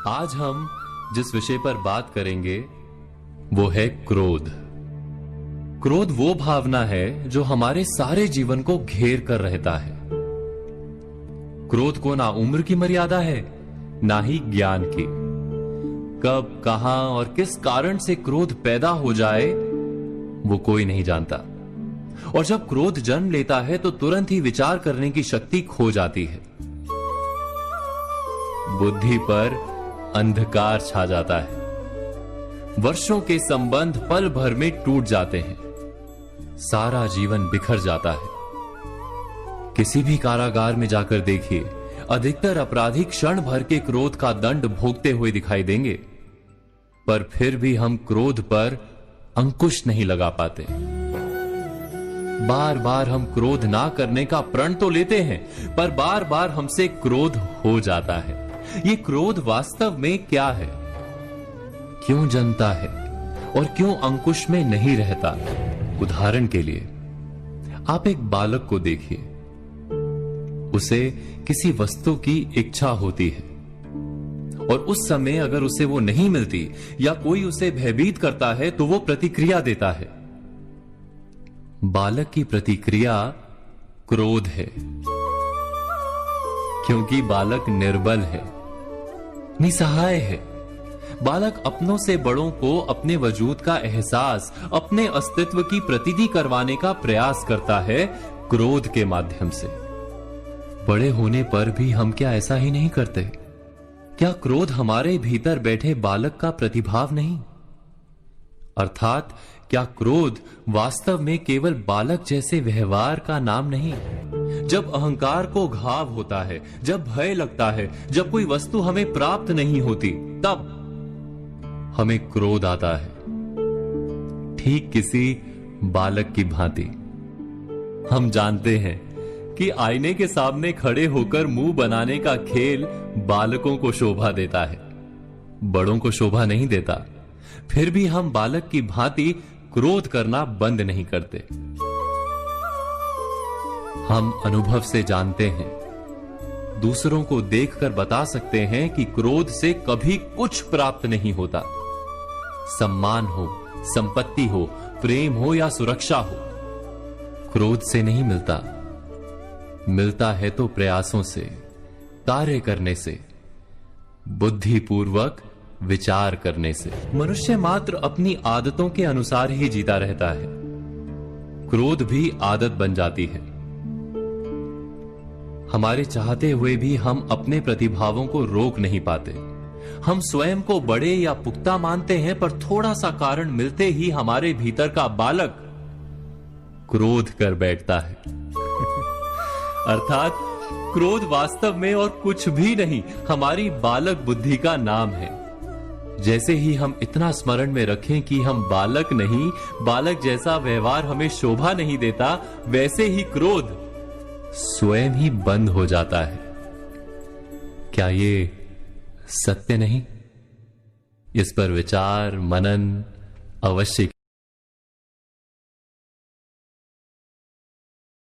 आज हम जिस विषय पर बात करेंगे वो है क्रोध। क्रोध वो भावना है जो हमारे सारे जीवन को घेर कर रहता है। क्रोध को ना उम्र की मर्यादा है, ना ही ज्ञान की। कब, कहां और किस कारण से क्रोध पैदा हो जाए वो कोई नहीं जानता। और जब क्रोध जन्म लेता है तो तुरंत ही विचार करने की शक्ति खो जाती है। बुद्धि पर अंधकार छा जाता है। वर्षों के संबंध पल भर में टूट जाते हैं। सारा जीवन बिखर जाता है। किसी भी कारागार में जाकर देखिए, अधिकतर अपराधी क्षण भर के क्रोध का दंड भोगते हुए दिखाई देंगे, पर फिर भी हम क्रोध पर अंकुश नहीं लगा पाते। बार बार हम क्रोध ना करने का प्रण तो लेते हैं, पर बार बार हमसे क्रोध हो जाता है। ये क्रोध वास्तव में क्या है, क्यों जन्मता है और क्यों अंकुश में नहीं रहता? उदाहरण के लिए आप एक बालक को देखिए। उसे किसी वस्तु की इच्छा होती है और उस समय अगर उसे वो नहीं मिलती या कोई उसे भयभीत करता है तो वो प्रतिक्रिया देता है। बालक की प्रतिक्रिया क्रोध है, क्योंकि बालक निर्बल है, निसहाय है। बालक अपनों से बड़ों को अपने वजूद का एहसास, अपने अस्तित्व की प्रतीति करवाने का प्रयास करता है क्रोध के माध्यम से। बड़े होने पर भी हम क्या ऐसा ही नहीं करते? क्या क्रोध हमारे भीतर बैठे बालक का प्रतिभाव नहीं? अर्थात क्या क्रोध वास्तव में केवल बालक जैसे व्यवहार का नाम नहीं? जब अहंकार को घाव होता है, जब भय लगता है, जब कोई वस्तु हमें प्राप्त नहीं होती, तब हमें क्रोध आता है। ठीक किसी बालक की भांति। हम जानते हैं कि आईने के सामने खड़े होकर मुंह बनाने का खेल बालकों को शोभा देता है, बड़ों को शोभा नहीं देता। फिर भी हम बालक की भांति क्रोध करना बंद नहीं करते। हम अनुभव से जानते हैं, दूसरों को देखकर बता सकते हैं कि क्रोध से कभी कुछ प्राप्त नहीं होता। सम्मान हो, संपत्ति हो, प्रेम हो या सुरक्षा हो, क्रोध से नहीं मिलता। मिलता है तो प्रयासों से, कार्य करने से, बुद्धिपूर्वक विचार करने से। मनुष्य मात्र अपनी आदतों के अनुसार ही जीता रहता है। क्रोध भी आदत बन जाती है। हमारे चाहते हुए भी हम अपने प्रतिभावों को रोक नहीं पाते। हम स्वयं को बड़े या पुख्ता मानते हैं, पर थोड़ा सा कारण मिलते ही हमारे भीतर का बालक क्रोध कर बैठता है। अर्थात क्रोध वास्तव में और कुछ भी नहीं, हमारी बालक बुद्धि का नाम है। जैसे ही हम इतना स्मरण में रखें कि हम बालक नहीं, बालक जैसा व्यवहार हमें शोभा नहीं देता, वैसे ही क्रोध स्वयं ही बंद हो जाता है। क्या ये सत्य नहीं? इस पर विचार मनन अवश्य